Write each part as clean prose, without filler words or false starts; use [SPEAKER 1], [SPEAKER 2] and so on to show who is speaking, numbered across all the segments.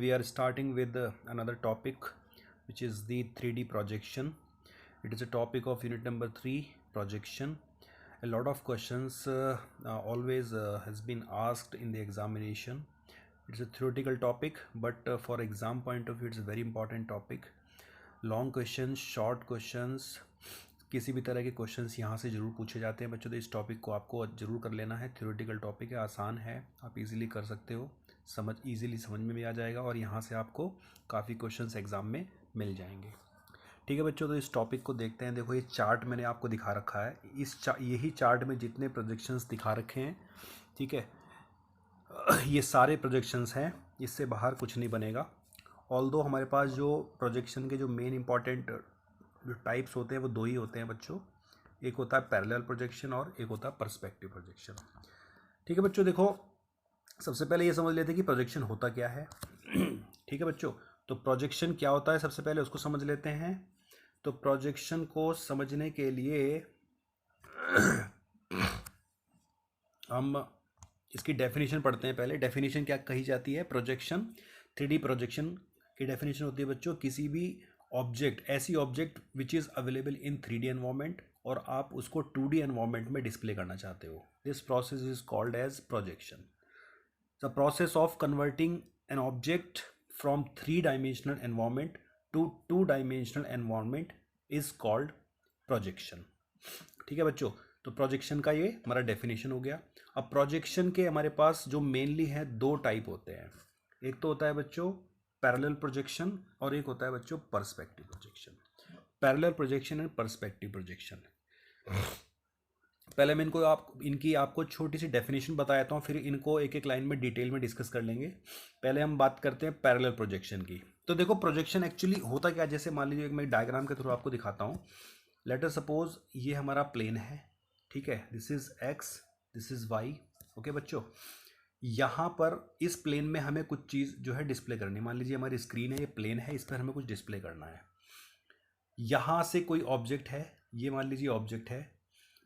[SPEAKER 1] we are starting with another topic, which is the 3D projection. It is a topic of unit number 3, projection. A lot of questions always has been asked in the examination. It's a theoretical topic, but for exam point of view, it's a very important topic. Long question, short questions, किसी भी तरह के questions यहाँ से ज़रूर पूछे जाते हैं बच्चों। तो इस टॉपिक को आपको ज़रूर कर लेना है। थ्योरेटिकल टॉपिक है, आसान है, आप इजीली कर सकते हो, इजीली समझ में भी आ जाएगा और यहाँ से आपको काफ़ी क्वेश्चंस एग्ज़ाम में मिल जाएंगे। ठीक है बच्चों, तो इस टॉपिक को देखते हैं। देखो, ये चार्ट मैंने आपको दिखा रखा है। यही चार्ट में जितने प्रोजेक्शंस दिखा रखे हैं, ठीक है, ये सारे प्रोजेक्शंस हैं, इससे बाहर कुछ नहीं बनेगा। ऑल्दो हमारे पास जो प्रोजेक्शन के जो मेन इंपॉर्टेंट जो टाइप्स होते हैं वो दो ही होते हैं बच्चों। एक होता है पैरेलल प्रोजेक्शन और एक होता है पर्सपेक्टिव प्रोजेक्शन। ठीक है बच्चों, देखो सबसे पहले ये समझ लेते हैं कि प्रोजेक्शन होता क्या है। ठीक है बच्चों, तो प्रोजेक्शन क्या होता है सबसे पहले उसको समझ लेते हैं। तो प्रोजेक्शन को समझने के लिए हम इसकी डेफिनेशन पढ़ते हैं। पहले डेफिनेशन क्या कही जाती है? प्रोजेक्शन, 3D प्रोजेक्शन की डेफिनेशन होती है बच्चों, किसी भी ऑब्जेक्ट, ऐसी object which is available in 3D environment और आप उसको 2D एनवायरनमेंट में डिस्प्ले करना चाहते हो। This process is called as projection. The process of converting an object from 3 dimensional environment to 2 dimensional environment is called projection. ठीक है बच्चों, तो प्रोजेक्शन का ये हमारा डेफिनेशन हो गया। अब प्रोजेक्शन के हमारे पास जो मेनली है दो टाइप होते हैं। एक तो होता है बच्चों पैरेलल प्रोजेक्शन और एक होता है बच्चों perspective projection. Parallel projection and perspective projection. पहले मैं इनकी आपको छोटी सी डेफिनेशन बता देता हूँ, फिर इनको एक एक लाइन में डिटेल में डिस्कस कर लेंगे। पहले हम बात करते हैं पैरेलल प्रोजेक्शन की। तो देखो प्रोजेक्शन एक्चुअली होता क्या है, जैसे मान लीजिए मैं डायग्राम के थ्रू आपको दिखाता हूँ। लेट अस सपोज ये हमारा प्लेन है, ठीक है, this is X, this is Y. Okay बच्चों, यहाँ पर इस प्लेन में हमें कुछ चीज़ जो है डिस्प्ले करनी। मान लीजिए हमारी स्क्रीन है, ये प्लेन है, इस पर हमें कुछ डिस्प्ले करना है। यहाँ से कोई ऑब्जेक्ट है, ये मान लीजिए ऑब्जेक्ट है,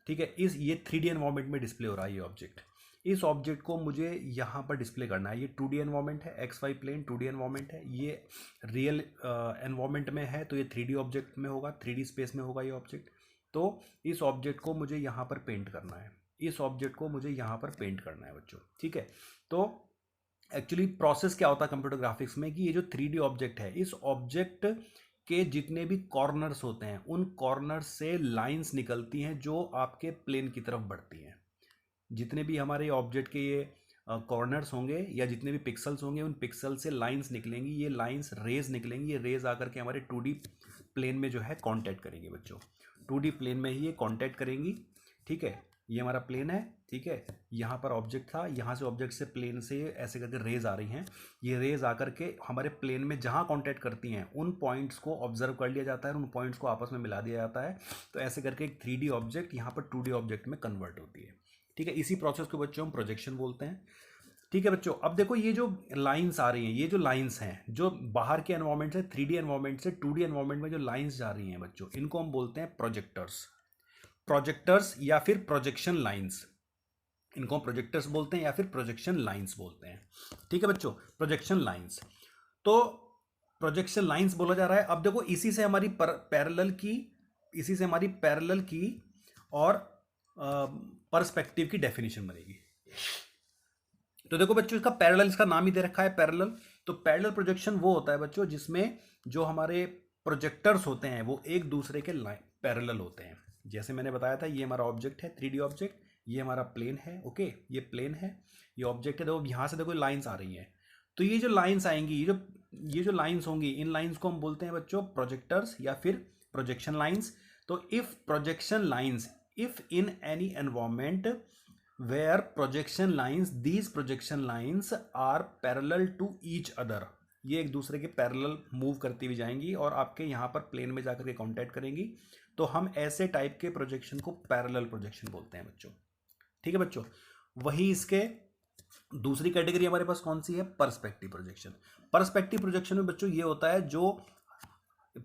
[SPEAKER 1] ठीक है, ये 3D एनवायरनमेंट में डिस्प्ले हो रहा है ये ऑब्जेक्ट। इस ऑब्जेक्ट को मुझे यहाँ पर डिस्प्ले करना है। ये 2D एनवायरनमेंट है, x Y plane 2D environment है। ये रियल एनवायरनमेंट में है तो ये 3D ऑब्जेक्ट में होगा, 3D स्पेस में होगा ये ऑब्जेक्ट। तो इस ऑब्जेक्ट को मुझे यहाँ पर पेंट करना है, इस ऑब्जेक्ट को मुझे यहाँ पर पेंट करना है बच्चों। ठीक है, तो एक्चुअली प्रोसेस क्या होता है कंप्यूटर ग्राफिक्स में कि ये जो 3D ऑब्जेक्ट है, इस ऑब्जेक्ट के जितने भी कॉर्नर्स होते हैं उन कॉर्नर्स से लाइंस निकलती हैं जो आपके प्लेन की तरफ बढ़ती हैं। जितने भी हमारे ऑब्जेक्ट के ये कॉर्नर्स होंगे या जितने भी पिक्सल्स होंगे, उन पिक्सल से लाइंस निकलेंगी, ये लाइंस रेज निकलेंगी। ये रेज आकर के हमारे 2D प्लेन में जो है कांटेक्ट करेंगे बच्चों। 2D प्लेन में ही ये कांटेक्ट करेंगी। ठीक है, ये हमारा प्लेन है, ठीक है, यहाँ पर ऑब्जेक्ट था, यहाँ से ऑब्जेक्ट से प्लेन से ऐसे करके रेज आ रही हैं। ये रेज आकर के हमारे प्लेन में जहाँ कांटेक्ट करती हैं उन पॉइंट्स को ऑब्जर्व कर लिया जाता है, उन पॉइंट्स को आपस में मिला दिया जाता है। तो ऐसे करके एक 3D ऑब्जेक्ट यहाँ पर 2D ऑब्जेक्ट में कन्वर्ट होती है। ठीक है, इसी प्रोसेस को बच्चों हम प्रोजेक्शन बोलते हैं। ठीक है बच्चों, अब देखो ये जो लाइंस आ रही हैं, ये जो लाइंस हैं जो बाहर के एनवायरनमेंट से 3D एनवायरनमेंट से 2D एनवायरनमेंट में जो लाइंस जा रही हैं बच्चों, इनको हम बोलते हैं प्रोजेक्टर्स। प्रोजेक्टर्स या फिर प्रोजेक्शन लाइंस, इनको हम प्रोजेक्टर्स बोलते हैं या फिर प्रोजेक्शन लाइंस बोलते हैं। ठीक है बच्चों, प्रोजेक्शन लाइंस, तो प्रोजेक्शन लाइंस बोला जा रहा है। अब देखो इसी से हमारी पैरेलल की और पर्सपेक्टिव की डेफिनेशन बनेगी। तो देखो बच्चों, इसका पैरेलल, इसका नाम ही दे रखा है पैरेलल। तो पैरेलल प्रोजेक्शन वो होता है बच्चों जिसमें जो हमारे प्रोजेक्टर्स होते हैं वो एक दूसरे के पैरेलल होते हैं। जैसे मैंने बताया था, ये हमारा ऑब्जेक्ट है 3D ऑब्जेक्ट, ये हमारा प्लेन है। ओके, ये प्लेन है, ये ऑब्जेक्ट है। देखो यहाँ से देखो लाइंस आ रही हैं, तो ये जो लाइंस आएंगी, ये जो लाइंस होंगी, इन लाइंस को हम बोलते हैं बच्चों प्रोजेक्टर्स या फिर प्रोजेक्शन लाइंस। तो if projection lines, if in any environment where projection lines, these projection lines are parallel to each other, ये एक दूसरे के पैरेलल मूव करती हुई जाएंगी और आपके यहाँ पर प्लेन में जाकर के कांटेक्ट करेंगी। तो हम ऐसे टाइप के प्रोजेक्शन को पैरेलल प्रोजेक्शन बोलते हैं बच्चों। ठीक है बच्चों, वही इसके दूसरी कैटेगरी हमारे पास कौन सी है? Perspective projection. पर्सपेक्टिव प्रोजेक्शन में बच्चों ये होता है, जो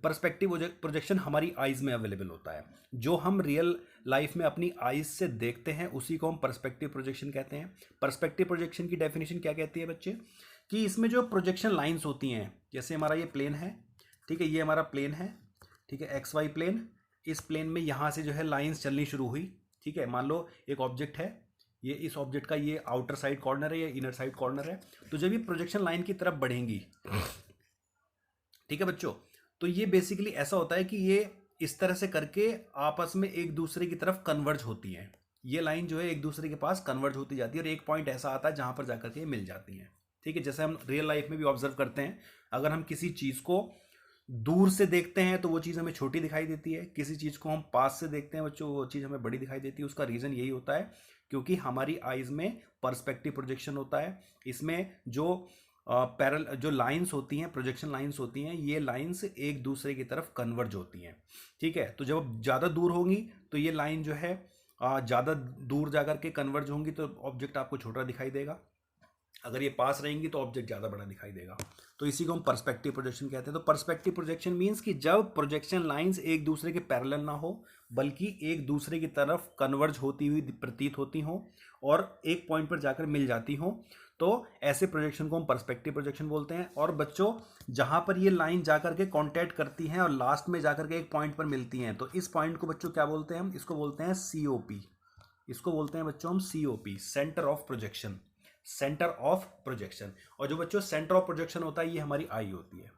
[SPEAKER 1] पर्सपेक्टिव प्रोजेक्शन हमारी आइज में अवेलेबल होता है, जो हम रियल लाइफ में अपनी आइज से देखते हैं उसी को हम पर्सपेक्टिव प्रोजेक्शन कहते हैं। पर्सपेक्टिव प्रोजेक्शन की डेफिनेशन क्या कहती है बच्चे? कि इसमें जो प्रोजेक्शन लाइंस होती हैं, जैसे हमारा ये प्लेन है, ठीक है, ये हमारा प्लेन है, ठीक है, एक्स वाई प्लेन। इस प्लेन में यहाँ से जो है लाइंस चलनी शुरू हुई, ठीक है। मान लो एक ऑब्जेक्ट है, ये इस ऑब्जेक्ट का ये आउटर साइड कॉर्नर है, ये इनर साइड कॉर्नर है। तो जब ये प्रोजेक्शन लाइन की तरफ बढ़ेंगी, ठीक है बच्चों, तो ये बेसिकली ऐसा होता है कि ये इस तरह से करके आपस में एक दूसरे की तरफ कन्वर्ज होती हैं। ये लाइन जो है एक दूसरे के पास कन्वर्ज होती जाती है और एक पॉइंट ऐसा आता है जहां पर जाकर के मिल जाती हैं, ठीक है। जैसे हम रियल लाइफ में भी ऑब्जर्व करते हैं, अगर हम किसी चीज़ को दूर से देखते हैं तो वो चीज़ हमें छोटी दिखाई देती है, किसी चीज़ को हम पास से देखते हैं बच्चों वो चीज़ हमें बड़ी दिखाई देती है। उसका रीज़न यही होता है क्योंकि हमारी आइज़ में पर्सपेक्टिव प्रोजेक्शन होता है। इसमें जो पैरल जो लाइंस होती हैं, प्रोजेक्शन लाइंस होती हैं, ये लाइंस एक दूसरे की तरफ कन्वर्ज होती हैं, ठीक है। तो जब ज़्यादा दूर होंगी तो ये लाइन जो है ज़्यादा दूर जाकर के कन्वर्ज होंगी तो ऑब्जेक्ट आपको छोटा दिखाई देगा, अगर ये पास रहेंगी तो ऑब्जेक्ट ज़्यादा बड़ा दिखाई देगा। तो इसी को हम पर्सपेक्टिव प्रोजेक्शन कहते हैं। तो पर्सपेक्टिव प्रोजेक्शन मीन्स कि जब प्रोजेक्शन लाइंस एक दूसरे के पैरेलल ना हो बल्कि एक दूसरे की तरफ कन्वर्ज होती हुई प्रतीत होती हों और एक पॉइंट पर जाकर मिल जाती हों, तो ऐसे प्रोजेक्शन को हम पर्सपेक्टिव प्रोजेक्शन बोलते हैं। और बच्चों जहाँ पर ये लाइन जाकर के कॉन्टैक्ट करती हैं और लास्ट में जाकर के एक पॉइंट पर मिलती हैं, तो इस पॉइंट को बच्चों क्या बोलते हैं हम? इसको बोलते हैं COP। इसको बोलते हैं बच्चों हम COP, centre of projection, centre of projection. और जो बच्चों सेंटर ऑफ प्रोजेक्शन होता है ये हमारी आई होती है,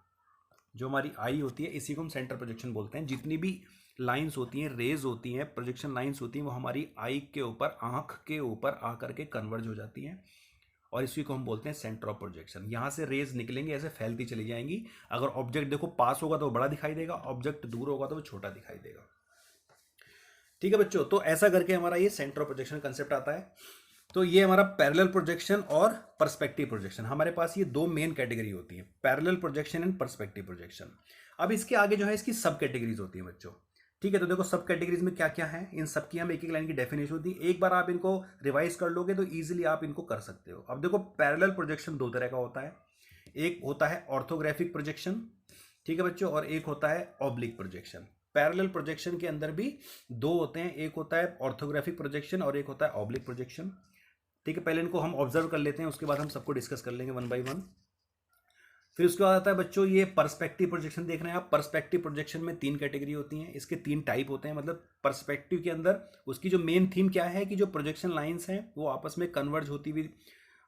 [SPEAKER 1] जो हमारी आई होती है इसी को हम सेंटर प्रोजेक्शन बोलते हैं। जितनी भी लाइंस होती हैं, रेज होती हैं, प्रोजेक्शन लाइंस होती हैं, वो हमारी आई के ऊपर, आंख के ऊपर आकर के कन्वर्ज हो जाती हैं और इसी को हम बोलते हैं सेंटर ऑफ प्रोजेक्शन। यहाँ से रेज निकलेंगे, ऐसे फैलती चली जाएंगी। अगर ऑब्जेक्ट देखो पास होगा तो वो बड़ा दिखाई देगा, ऑब्जेक्ट दूर होगा तो वो छोटा दिखाई देगा, ठीक है बच्चों। तो ऐसा करके हमारा ये सेंटर ऑफ प्रोजेक्शन कंसेप्ट आता है। तो ये हमारा पैरेलल प्रोजेक्शन और पर्सपेक्टिव प्रोजेक्शन, हमारे पास ये दो मेन कैटेगरी होती है, parallel projection and perspective projection. अब इसके आगे जो है इसकी सब कैटेगरीज होती है बच्चों, ठीक है। तो देखो सब कैटेगरीज में क्या क्या है, इन सब की हम एक एक लाइन की डेफिनेशन होती है। एक बार आप इनको रिवाइज कर लोगे तो ईजिली आप इनको कर सकते हो। अब देखो पैरेलल प्रोजेक्शन दो तरह का होता है, एक होता है ऑर्थोग्राफिक प्रोजेक्शन, ठीक है बच्चों, और एक होता है ऑब्लिक प्रोजेक्शन। पैरेलल प्रोजेक्शन के अंदर भी दो होते हैं, एक होता है ऑर्थोग्राफिक प्रोजेक्शन और एक होता है ऑब्लिक प्रोजेक्शन, ठीक है। पहले इनको हम ऑब्जर्व कर लेते हैं, उसके बाद हम सबको डिस्कस कर लेंगे वन बाय वन। फिर उसके बाद आता है बच्चों ये पर्सपेक्टिव प्रोजेक्शन। देख रहे हैं आप, पर्सपेक्टिव प्रोजेक्शन में तीन कैटेगरी होती हैं, इसके तीन टाइप होते हैं। मतलब पर्सपेक्टिव के अंदर उसकी जो मेन थीम क्या है कि जो प्रोजेक्शन लाइंस हैं वो आपस में कन्वर्ज होती हुई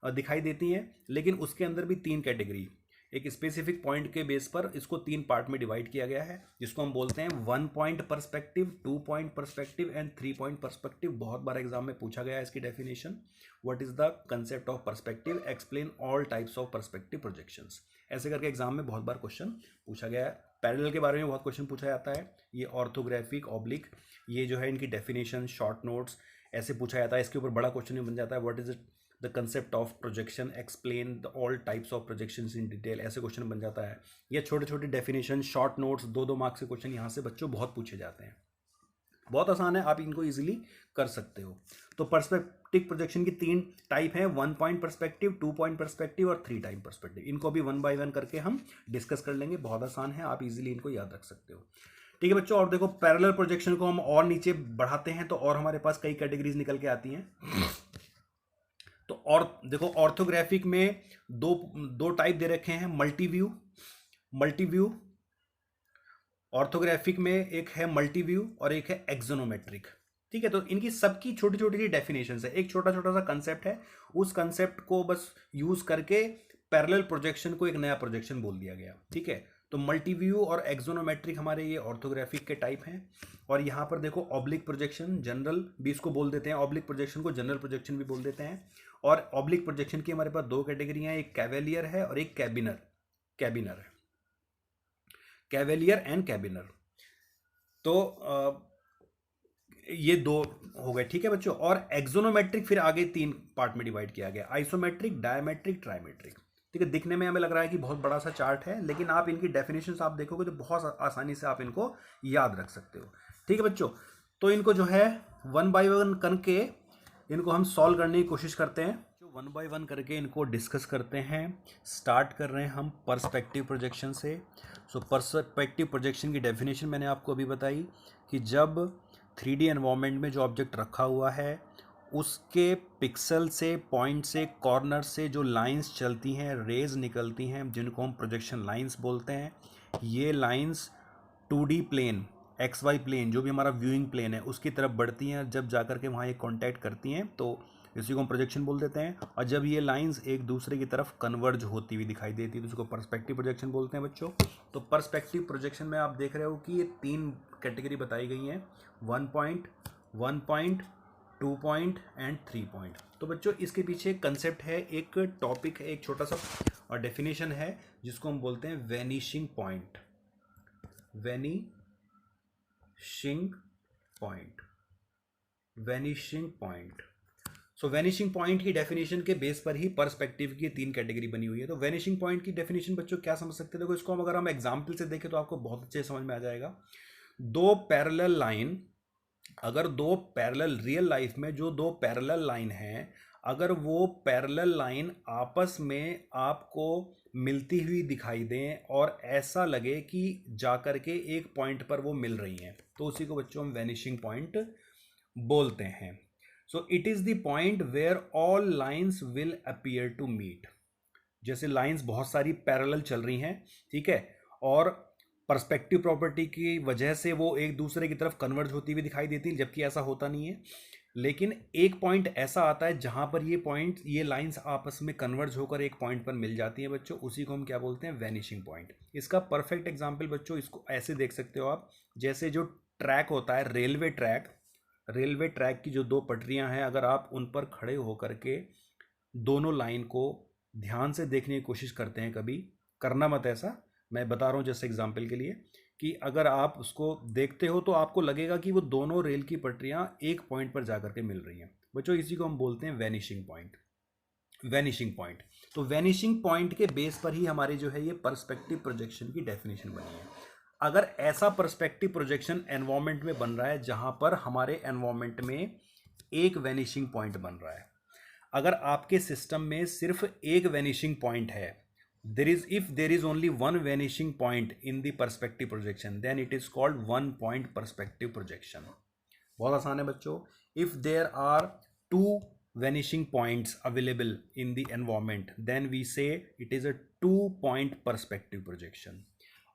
[SPEAKER 1] दिखाई देती हैं, लेकिन उसके अंदर भी तीन कैटेगरी, एक स्पेसिफिक पॉइंट के बेस पर इसको तीन पार्ट में डिवाइड किया गया है, जिसको हम बोलते हैं 1 point perspective, 2 point perspective and 3 point perspective. बहुत बार एग्जाम में पूछा गया है इसकी definition, what is the concept of perspective, explain all types of perspective projections. ऐसे करके एग्जाम में बहुत बार क्वेश्चन पूछा गया है। पैरेलल के बारे में बहुत क्वेश्चन पूछा जाता है, ये ऑर्थोग्राफिक, ऑब्लिक, ये जो है इनकी डेफिनेशन, शॉर्ट नोट्स ऐसे पूछा जाता है। इसके ऊपर बड़ा क्वेश्चन बन जाता है, what is the concept of projection, explain the all types of projections in detail, ऐसे क्वेश्चन बन जाता है। ये छोटे छोटे डेफिनेशन, शॉर्ट नोट्स, 2-2 मार्क्स के क्वेश्चन यहाँ से बच्चों बहुत पूछे जाते हैं। बहुत आसान है, आप इनको इजीली कर सकते हो। तो पर्सपेक्टिव प्रोजेक्शन की तीन टाइप है, 1 पॉइंट पर्सपेक्टिव, 2 पॉइंट पर्सपेक्टिव और 3 टाइम पर्सपेक्टिव। इनको भी वन बाय वन करके हम डिस्कस कर लेंगे, बहुत आसान है, आप इजीली इनको याद रख सकते हो, ठीक है बच्चों। और देखो पैरेलल प्रोजेक्शन को हम और नीचे बढ़ाते हैं तो और हमारे पास कई कैटेगरीज निकल के आती हैं। तो और देखो ऑर्थोग्राफिक में दो टाइप दे रखे हैं, मल्टी व्यू। ऑर्थोग्राफिक में एक है मल्टी व्यू और एक है एक्सोनोमेट्रिक, ठीक है। तो इनकी सबकी छोटी छोटी सी डेफिनेशन है, एक छोटा छोटा सा कंसेप्ट है, उस कंसेप्ट को बस यूज करके पैरेलल प्रोजेक्शन को एक नया प्रोजेक्शन बोल दिया गया, ठीक है। तो मल्टी व्यू और एक्सोनोमेट्रिक हमारे ये ऑर्थोग्राफिक के टाइप हैं। और यहाँ पर देखो ऑब्लिक प्रोजेक्शन, जनरल भी इसको बोल देते हैं, ऑब्लिक प्रोजेक्शन को जनरल प्रोजेक्शन भी बोल देते हैं। और ऑब्लिक प्रोजेक्शन की हमारे पास दो कैटेगरी हैं, एक कैवेलियर है और एक कैबिनर है, कैवेलियर एंड कैबिनर। तो ये दो हो गए, ठीक है बच्चों। और एक्सोनोमेट्रिक फिर आगे तीन पार्ट में डिवाइड किया गया, आइसोमेट्रिक, डायमेट्रिक, ट्राइमेट्रिक, ठीक है। दिखने में हमें लग रहा है कि बहुत बड़ा सा चार्ट है, लेकिन आप इनकी डेफिनेशंस आप देखोगे तो बहुत आसानी से आप इनको याद रख सकते हो, ठीक है बच्चों। तो इनको जो है वन बाय वन करके इनको हम सॉल्व करने की कोशिश करते हैं, जो वन बाय वन करके इनको डिस्कस करते हैं। स्टार्ट कर रहे हैं हम पर्सपेक्टिव प्रोजेक्शन से। सो पर्सपेक्टिव प्रोजेक्शन की डेफिनेशन मैंने आपको अभी बताई कि जब 3D एनवायरनमेंट में जो ऑब्जेक्ट रखा हुआ है उसके पिक्सल से, पॉइंट से, कॉर्नर से जो लाइंस चलती हैं, रेज निकलती हैं, जिनको हम प्रोजेक्शन लाइंस बोलते हैं। ये lines 2D plane, XY plane, जो भी हमारा व्यूइंग प्लेन है, उसकी तरफ बढ़ती हैं। जब जाकर के वहाँ ये कॉन्टैक्ट करती हैं तो इसी को हम प्रोजेक्शन बोल देते हैं। और जब ये लाइंस एक दूसरे की तरफ कन्वर्ज होती हुई दिखाई देती है तो उसको पर्सपेक्टिव प्रोजेक्शन बोलते हैं बच्चों। तो पर्सपेक्टिव प्रोजेक्शन में आप देख रहे हो कि ये 3 कैटेगरी बताई गई हैं, 1 point, 1 point, 2 point and 3 point. तो बच्चों इसके पीछे एक कंसेप्ट है, एक टॉपिक है, एक छोटा सा और डेफिनेशन है जिसको हम बोलते हैं vanishing point. Vanishing point, vanishing point. So vanishing point की डेफिनेशन के बेस पर ही पर्सपेक्टिव की 3 कैटेगरी बनी हुई है। तो वैनिशिंग पॉइंट की डेफिनेशन बच्चों क्या समझ सकते हैं? देखो इसको अगर हम एग्जाम्पल से देखें तो आपको बहुत अच्छे समझ में आ जाएगा। दो पैरेलल लाइन, अगर दो पैरेलल, रियल लाइफ में जो दो पैरेलल लाइन हैं, अगर वो पैरेलल लाइन आपस में आपको मिलती हुई दिखाई दें और ऐसा लगे कि जाकर के एक पॉइंट पर वो मिल रही हैं, तो उसी को बच्चों हम वैनिशिंग पॉइंट बोलते हैं। So it is the point where all lines will appear to meet. जैसे लाइंस बहुत सारी पैरेलल चल रही हैं, ठीक है, और पर्सपेक्टिव प्रॉपर्टी की वजह से वो एक दूसरे की तरफ कन्वर्ज होती हुई दिखाई देती है, जबकि ऐसा होता नहीं है। लेकिन एक पॉइंट ऐसा आता है जहां पर ये पॉइंट, ये लाइंस आपस में कन्वर्ज होकर एक पॉइंट पर मिल जाती हैं बच्चों, उसी को हम क्या बोलते हैं? Vanishing point. इसका परफेक्ट एग्जांपल बच्चों इसको ऐसे देख सकते हो आप, जैसे जो ट्रैक होता है, रेलवे ट्रैक, रेलवे ट्रैक की जो 2 पटरियां हैं, अगर आप उन पर खड़े होकर के दोनों लाइन को ध्यान से देखने की कोशिश करते हैं, कभी करना मत ऐसा, मैं बता रहा हूँ जैसे एग्जांपल के लिए, कि अगर आप उसको देखते हो तो आपको लगेगा कि वो दोनों रेल की पटरियां एक पॉइंट पर जाकर के मिल रही हैं बच्चों, इसी को हम बोलते हैं वैनिशिंग पॉइंट। Vanishing point. तो वैनिशिंग पॉइंट के बेस पर ही हमारी जो है ये पर्सपेक्टिव प्रोजेक्शन की डेफिनेशन बनी है। अगर ऐसा पर्सपेक्टिव प्रोजेक्शन एनवायरनमेंट में बन रहा है जहां पर हमारे एनवायरनमेंट में एक वैनिशिंग पॉइंट बन रहा है, अगर आपके सिस्टम में सिर्फ एक वैनिशिंग पॉइंट है, if there is only one vanishing point in the perspective projection, then it is called one point perspective projection। बहुत आसान है बच्चों। if there are 2 vanishing points available in the environment, then we say it is a 2 point perspective projection।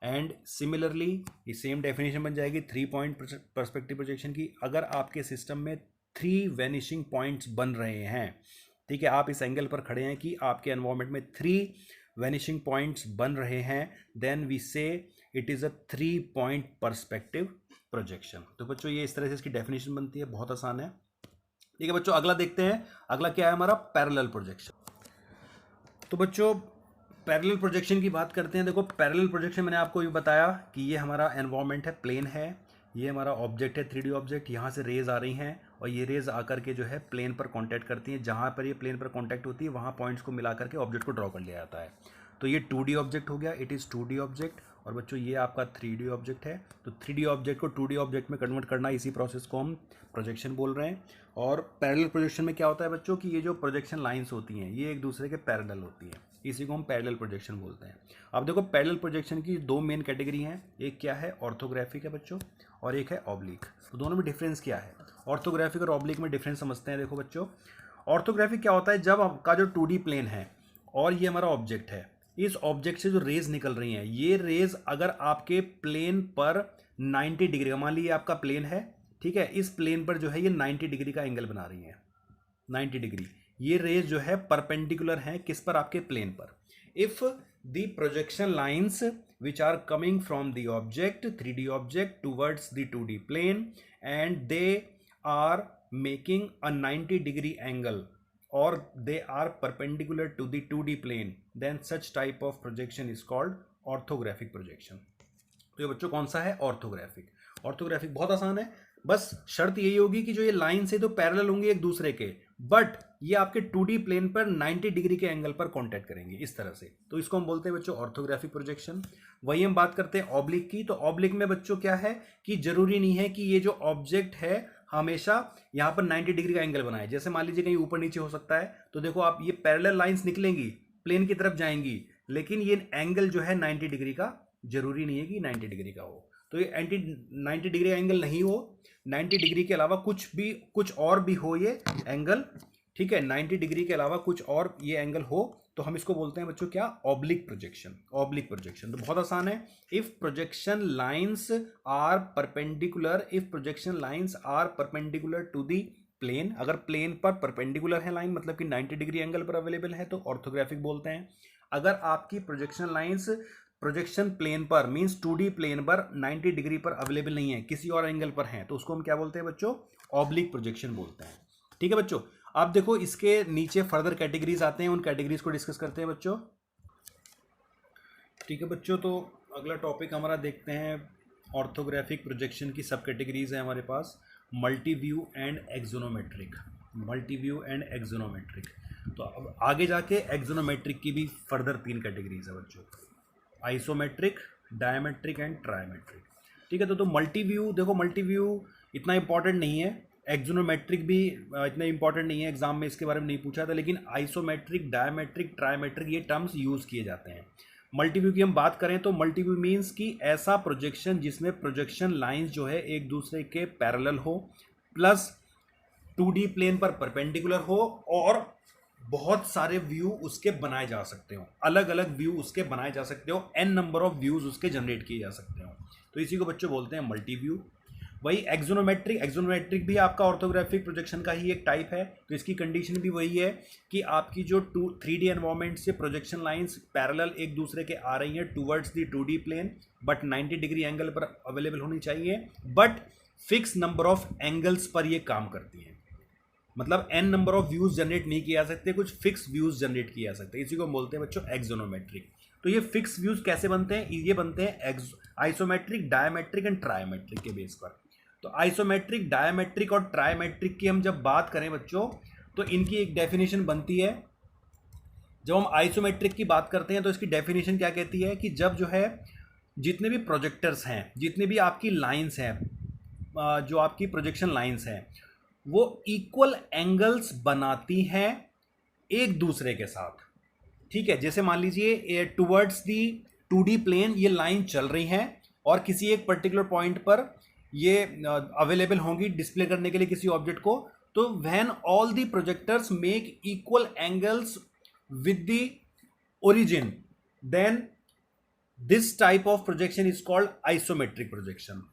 [SPEAKER 1] And similarly ये same definition बन जाएगी 3 point perspective projection की। अगर आपके सिस्टम में 3 वैनिशिंग पॉइंट्स बन रहे हैं, ठीक है, आप इस एंगल पर खड़े हैं कि आपके एनवायरनमेंट में 3 वैनिशिंग पॉइंट्स बन रहे हैं, देन वी से it is a 3 point perspective projection. तो बच्चों ये इस तरह से इसकी डेफिनेशन बनती है, बहुत आसान है। ठीक है बच्चों, अगला देखते हैं। अगला क्या है हमारा? Parallel projection. तो बच्चों पैरेलल प्रोजेक्शन की बात करते हैं। देखो पैरेलल प्रोजेक्शन मैंने आपको ये बताया कि ये हमारा एनवायरनमेंट है, प्लेन है, ये हमारा ऑब्जेक्ट है, 3D ऑब्जेक्ट, यहाँ से रेज आ रही हैं और ये रेज आकर के जो है प्लेन पर कांटेक्ट करती हैं। जहाँ पर ये प्लेन पर कांटेक्ट होती है वहाँ पॉइंट्स को मिला करके ऑब्जेक्ट को ड्रॉ कर लिया जाता है। तो ये 2D ऑब्जेक्ट हो गया, इट इज़ 2D ऑब्जेक्ट। और बच्चों ये आपका 3D ऑब्जेक्ट है। तो 3D ऑब्जेक्ट को 2D ऑब्जेक्ट में कन्वर्ट करना, इसी प्रोसेस को हम प्रोजेक्शन बोल रहे हैं। और पैरेलल प्रोजेक्शन में क्या होता है बच्चों कि ये जो प्रोजेक्शन लाइंस होती हैं ये एक दूसरे के पैरेलल होती हैं, इसी को हम पैरेलल प्रोजेक्शन बोलते हैं। अब देखो पैरेलल प्रोजेक्शन की 2 मेन कैटेगरी हैं, एक क्या है? ऑर्थोग्राफिक है बच्चों, और एक है ऑब्लिक। तो दोनों में डिफरेंस क्या है? ऑर्थोग्राफिक और ऑब्लिक में डिफरेंस समझते हैं। देखो बच्चों ऑर्थोग्राफिक क्या होता है? जब आपका जो 2D प्लेन है और ये हमारा ऑब्जेक्ट है, इस ऑब्जेक्ट से जो रेज निकल रही हैं, ये रेज अगर आपके प्लेन पर 90 डिग्री, मान लीजिए आपका प्लेन है, ठीक है, इस प्लेन पर जो है ये 90 डिग्री का एंगल बना रही हैं, 90 डिग्री। ये रेज जो है परपेंडिकुलर हैं किस पर? आपके प्लेन पर। If the projection lines which are coming from the object, 3D object, towards the 2D plane, and they are making a 90 degree angle or they are perpendicular to the 2D plane, then such type of projection is called orthographic projection। तो ये बच्चों कौन सा है? Orthographic. Orthographic बहुत आसान है, बस शर्त यही होगी कि जो ये लाइन से तो पैरेलल होंगे एक दूसरे के, बट ये आपके 2D प्लेन पर 90 डिग्री के एंगल पर कांटेक्ट करेंगे इस तरह से। तो इसको हम बोलते हैं बच्चों ऑर्थोग्राफिक प्रोजेक्शन। वही हम बात करते हैं ऑब्लिक की। तो ऑब्लिक में बच्चों क्या है कि जरूरी नहीं है कि ये जो ऑब्जेक्ट है हमेशा यहाँ पर 90 डिग्री का एंगल बनाए। जैसे मान लीजिए कहीं ऊपर नीचे हो सकता है, तो देखो आप ये पैरेलल लाइंस निकलेंगी, प्लेन की तरफ जाएंगी, लेकिन ये एंगल जो है 90 डिग्री का जरूरी नहीं है कि 90 डिग्री का हो। तो ये एंटी 90 डिग्री एंगल नहीं हो, 90 डिग्री के अलावा कुछ और भी हो ये एंगल, ठीक है, 90 डिग्री के अलावा कुछ और ये एंगल हो, तो हम इसको बोलते हैं बच्चों क्या, ऑब्लिक प्रोजेक्शन। ऑब्लिक प्रोजेक्शन तो बहुत आसान है। If projection lines are perpendicular, if projection lines are perpendicular to the plane, अगर प्लेन पर परपेंडिकुलर है लाइन, मतलब कि 90 डिग्री एंगल पर अवेलेबल है, तो ऑर्थोग्राफिक बोलते हैं। अगर आपकी प्रोजेक्शन लाइंस प्रोजेक्शन प्लेन पर मींस 2D प्लेन पर 90 डिग्री पर अवेलेबल नहीं है, किसी और एंगल पर है, तो उसको हम क्या बोलते हैं बच्चों, ऑब्लिक प्रोजेक्शन बोलते हैं। ठीक है बच्चों, आप देखो इसके नीचे फर्दर कैटेगरीज आते हैं, उन कैटेगरीज को डिस्कस करते हैं बच्चों। ठीक है बच्चों, तो अगला टॉपिक हमारा देखते हैं, ऑर्थोग्राफिक प्रोजेक्शन की सब कैटेगरीज है हमारे पास, multi view and axonometric. Multi view and axonometric, तो अब आगे जाके एक्सोनोमेट्रिक की भी फर्दर 3 कैटेगरीज है बच्चों, आइसोमेट्रिक, डायमेट्रिक एंड ट्रायमेट्रिक। ठीक है, तो मल्टी व्यू, देखो मल्टी व्यू इतना इंपॉर्टेंट नहीं है, एक्सोनोमेट्रिक भी इतना इंपॉर्टेंट नहीं है, एग्जाम में इसके बारे में नहीं पूछा था, लेकिन आइसोमेट्रिक, डायमेट्रिक, ट्रायमेट्रिक ये टर्म्स यूज़ किए जाते हैं। मल्टी व्यू की हम बात करें तो मल्टी व्यू मीन्स कि ऐसा प्रोजेक्शन जिसमें प्रोजेक्शन लाइंस जो है एक दूसरे के पैरेलल हो, प्लस 2D प्लेन पर परपेंडिकुलर हो, और बहुत सारे व्यू उसके बनाए जा सकते हो, अलग अलग व्यू उसके बनाए जा सकते हो, n नंबर ऑफ व्यूज उसके जनरेट किए जा सकते हो, तो इसी को बच्चों बोलते हैं मल्टी व्यू। वही एक्सोनोमेट्रिक, एक्सोनोमेट्रिक भी आपका ऑर्थोग्राफिक प्रोजेक्शन का ही एक टाइप है, तो इसकी कंडीशन भी वही है कि आपकी जो 3D एनवायरमेंट से प्रोजेक्शन लाइंस पैरेलल एक दूसरे के आ रही हैं towards the 2D plane, but 90 degree angle पर अवेलेबल होनी चाहिए, but fix number of angles पर ये काम करती हैं, मतलब n number of views generate नहीं किए जा सकते, कुछ फिक्स व्यूज जनरेट किए जा सकते हैं, इसी को बोलते हैं बच्चों एक्सोनोमेट्रिक। तो ये फिक्स व्यूज कैसे बनते हैं, ये बनते हैं आइसोमेट्रिक, डायमेट्रिक एंड ट्रायमेट्रिक के बेस पर। तो आइसोमेट्रिक, डायमेट्रिक और ट्रायमेट्रिक की हम जब बात करें बच्चों, तो इनकी एक डेफिनेशन बनती है। जब हम आइसोमेट्रिक की बात करते हैं तो इसकी डेफिनेशन क्या कहती है कि जब जो है जितने भी प्रोजेक्टर्स हैं, जितने भी आपकी लाइंस हैं, जो आपकी प्रोजेक्शन लाइंस हैं, वो इक्वल एंगल्स बनाती हैं एक दूसरे के साथ। ठीक है, जैसे मान लीजिए टुवर्ड्स दी 2D प्लेन ये लाइन चल रही हैं और किसी एक पर्टिकुलर पॉइंट पर ये अवेलेबल होंगी डिस्प्ले करने के लिए किसी ऑब्जेक्ट को, तो when all the projectors make equal angles with the origin, then this type of projection is called isometric projection.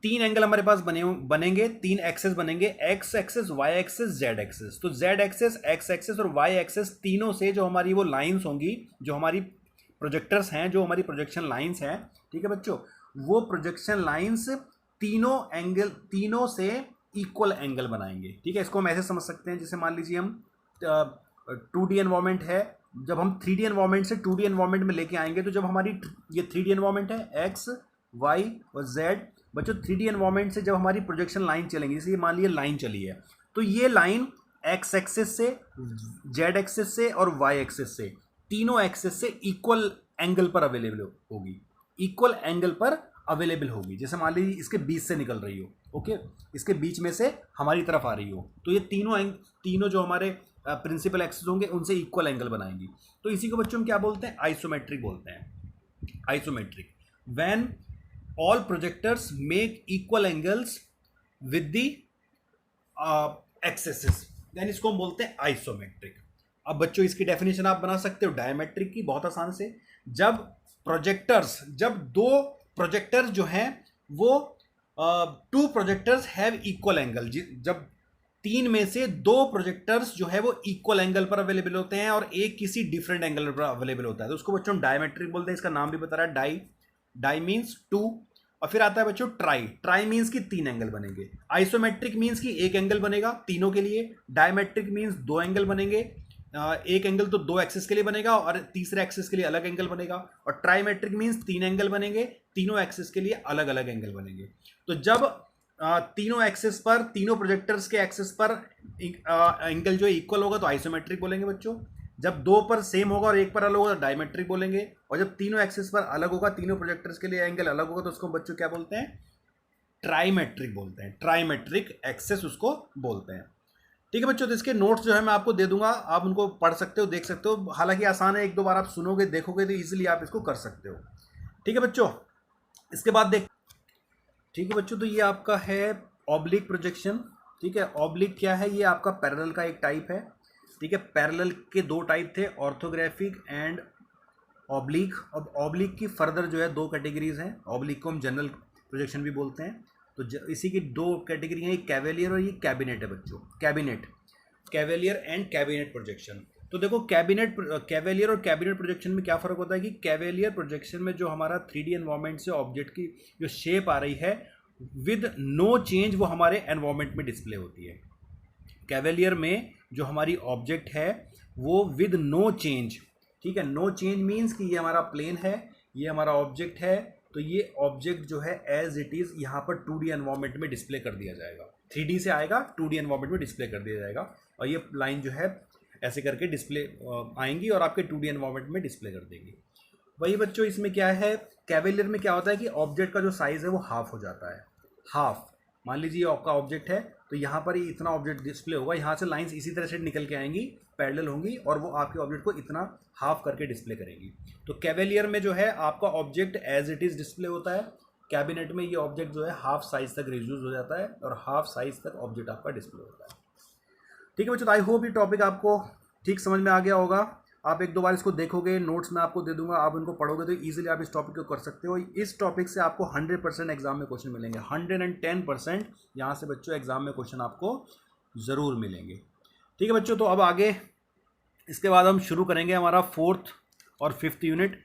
[SPEAKER 1] 3 angle हमारे पास बनेंगे, 3 एक्सेस बनेंगे, X axis, Y axis, Z axis. तो जेड एक्सेस, एक्स एक्सेस और Y axis तीनों से जो हमारी वो लाइंस होंगी, जो हमारी प्रोजेक्टर्स हैं, जो हमारी प्रोजेक्शन लाइंस हैं, ठीक है बच्चों, वो प्रोजेक्शन लाइंस तीनों से इक्वल एंगल बनाएंगे। ठीक है, इसको हम ऐसे समझ सकते हैं, जैसे मान लीजिए हम 2D एनवायरमेंट है, जब हम 3D एनवायरमेंट से 2D एनवायरमेंट में लेके आएंगे, तो जब हमारी ये 3D एनवायरमेंट है, एक्स, वाई और जेड, बच्चों 3D एनवायरमेंट से जब हमारी प्रोजेक्शन लाइन चलेंगी, जैसे मान लीजिए लाइन चली है, तो ये लाइन एक्स एक्सिस से, जेड एक्सिस से और वाई एक्सिस से, तीनों एक्सिस से इक्वल एंगल पर अवेलेबल होगी, इक्वल एंगल पर अवेलेबल होगी। जैसे मान लीजिए इसके बीच से निकल रही हो, ओके, इसके बीच में से हमारी तरफ आ रही हो, तो ये तीनों जो हमारे प्रिंसिपल एक्सिस होंगे उनसे इक्वल एंगल बनाएंगी। तो इसी को बच्चों हम क्या बोलते हैं, आइसोमेट्रिक बोलते हैं। Isometric when all projectors make equal angles with the axes, then इसको हम बोलते हैं आइसोमेट्रिक। अब बच्चों इसकी डेफिनेशन आप बना सकते हो डायमेट्रिक की बहुत आसान से, जब दो प्रोजेक्टर्स जो हैं वो 2 प्रोजेक्टर्स हैव इक्वल एंगल, जब 3 में से 2 प्रोजेक्टर्स जो है वो इक्वल एंगल पर अवेलेबल होते हैं और एक किसी डिफरेंट एंगल पर अवेलेबल होता है, तो उसको बच्चों डायमेट्रिक बोलते हैं। इसका नाम भी बता रहा है, डाई मीन्स 2, और फिर आता है बच्चों ट्राई मीन्स की 3 एंगल बनेंगे। आइसोमेट्रिक मीन्स की 1 एंगल बनेगा तीनों के लिए, डायमेट्रिक मीन्स 2 एंगल बनेंगे, 1 एंगल तो 2 एक्सिस के लिए बनेगा और तीसरे एक्सिस के लिए अलग एंगल बनेगा, और ट्राईमेट्रिक मीन्स 3 एंगल बनेंगे, तीनों एक्सिस के लिए अलग अलग एंगल बनेंगे। तो जब तीनों एक्सिस पर, तीनों प्रोजेक्टर्स के एक्सिस पर एंगल जो इक्वल होगा तो आइसोमेट्रिक बोलेंगे बच्चों, जब 2 पर सेम होगा और 1 पर अलग होगा तो डायमेट्रिक बोलेंगे, और जब तीनों एक्सिस पर अलग होगा, तीनों प्रोजेक्टर्स के लिए एंगल अलग होगा, तो उसको बच्चों क्या बोलते हैं, ट्राईमेट्रिक बोलते हैं। ट्राईमेट्रिक एक्सेस उसको बोलते हैं। ठीक है बच्चों, तो इसके नोट्स जो है मैं आपको दे दूंगा, आप उनको पढ़ सकते हो, देख सकते हो, हालांकि आसान है, 1-2 बार आप सुनोगे देखोगे तो इजीली आप इसको कर सकते हो। ठीक है बच्चों, इसके बाद ठीक है बच्चों, तो ये आपका है ऑब्लिक प्रोजेक्शन। ठीक है, ऑब्लिक क्या है, ये आपका पैरेलल का एक टाइप है। ठीक है, पैरेलल के दो टाइप थे, ऑर्थोग्राफिक एंड ऑब्लिक। अब ऑब्लिक की फर्दर जो है दो कैटेगरीज हैं। ऑब्लिक को हम जनरल प्रोजेक्शन भी बोलते हैं। तो इसी की दो कैटेगरी हैं, एक कैवेलियर और ये कैबिनेट है बच्चों। Cabinet, cavalier and cabinet projection. तो देखो कैवेलियर और कैबिनेट प्रोजेक्शन में क्या फ़र्क होता है कि कैवेलियर प्रोजेक्शन में जो हमारा 3D एनवायरनमेंट से ऑब्जेक्ट की जो शेप आ रही है विद नो चेंज वो हमारे एनवायरनमेंट में डिस्प्ले होती है। कैवेलियर में जो हमारी ऑब्जेक्ट है वो विद नो चेंज, ठीक है, नो चेंज मीन्स कि ये हमारा प्लेन है, ये हमारा ऑब्जेक्ट है, तो ये ऑब्जेक्ट जो है एज इट इज़ यहाँ पर 2D एनवायरनमेंट में डिस्प्ले कर दिया जाएगा। 3D से आएगा 2D एनवायरनमेंट में डिस्प्ले कर दिया जाएगा, और ये लाइन जो है ऐसे करके डिस्प्ले आएंगी और आपके 2D एनवायरनमेंट में डिस्प्ले कर देंगी। वही बच्चों इसमें क्या है, कैवेलियर में क्या होता है कि ऑब्जेक्ट का जो साइज़ है वो हाफ हो जाता है। हाफ, मान लीजिए आपका ऑब्जेक्ट है तो यहाँ पर ही इतना ऑब्जेक्ट डिस्प्ले होगा, यहाँ से लाइंस इसी तरह से निकल के आएंगी, पैरेलल होंगी, और वो आपके ऑब्जेक्ट को इतना हाफ करके डिस्प्ले करेंगी। तो कैवेलियर में जो है आपका object as it is display होता है। कैबिनेट में ये ऑब्जेक्ट जो है हाफ साइज तक रिड्यूस हो जाता है और हाफ साइज तक ऑब्जेक्ट आपका डिस्प्ले होता है। ठीक है बच्चों, आई होप ये टॉपिक आपको ठीक समझ में आ गया होगा। आप एक दो बार इसको देखोगे, नोट्स में आपको दे दूंगा, आप इनको पढ़ोगे तो इजीली आप इस टॉपिक को कर सकते हो। इस टॉपिक से आपको 100% एग्जाम में क्वेश्चन मिलेंगे, 110% यहाँ से बच्चों एग्जाम में क्वेश्चन आपको ज़रूर मिलेंगे। ठीक है बच्चों, तो अब आगे इसके बाद हम शुरू करेंगे हमारा 4th और 5th यूनिट।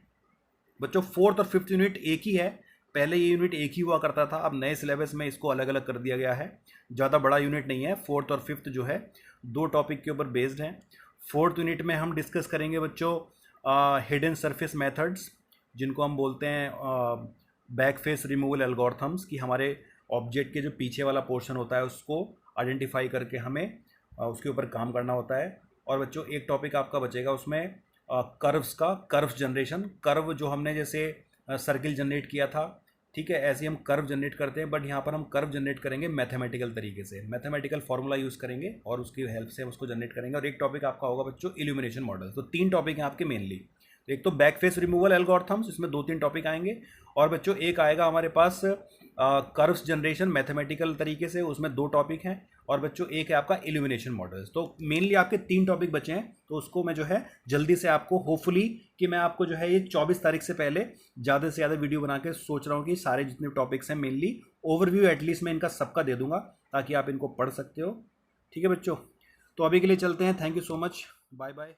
[SPEAKER 1] बच्चों 4th और 5th यूनिट एक ही है, पहले ये यूनिट एक ही हुआ करता था, अब नए सिलेबस में इसको अलग अलग कर दिया गया है। ज़्यादा बड़ा यूनिट नहीं है, 4th और 5th जो है दो टॉपिक के ऊपर बेस्ड हैं। 4th यूनिट में हम डिस्कस करेंगे बच्चों हिडन सरफेस मेथड्स, जिनको हम बोलते हैं बैक फेस रिमूवल एल्गोरिथम्स, कि हमारे ऑब्जेक्ट के जो पीछे वाला पोर्शन होता है उसको आइडेंटिफाई करके हमें उसके ऊपर काम करना होता है। और बच्चों एक टॉपिक आपका बचेगा उसमें कर्व्स का, कर्व जनरेशन। कर्व जो हमने जैसे सर्किल जनरेट किया था, ठीक है, ऐसे हम कर्व जनरेट करते हैं, बट यहाँ पर हम कर्व जनरेट करेंगे मैथमेटिकल तरीके से, मैथमेटिकल फार्मूला यूज़ करेंगे और उसकी हेल्प से हम उसको जनरेट करेंगे। और एक टॉपिक आपका होगा बच्चों इल्यूमिनेशन मॉडल। तो 3 टॉपिक हैं आपके मेनली। तो एक तो बैक फेस रिमूवल एल्गोरिथम्स, इसमें 2-3 टॉपिक आएंगे, और बच्चों एक आएगा हमारे पास कर्व्स जनरेशन मैथमेटिकल तरीके से, उसमें 2 टॉपिक हैं, और बच्चों एक है आपका इल्यूमिनेशन मॉडल्स। तो मेनली आपके 3 टॉपिक बचे हैं, तो उसको मैं जो है जल्दी से आपको होपफुली कि मैं आपको जो है ये 24 तारीख से पहले ज़्यादा से ज़्यादा वीडियो बना के सोच रहा हूँ कि सारे जितने टॉपिक्स हैं मेनली ओवरव्यू एटलीस्ट मैं इनका सबका दे दूंगा, ताकि आप इनको पढ़ सकते हो। ठीक है बच्चों, तो अभी के लिए चलते हैं। Thank you so much, bye bye.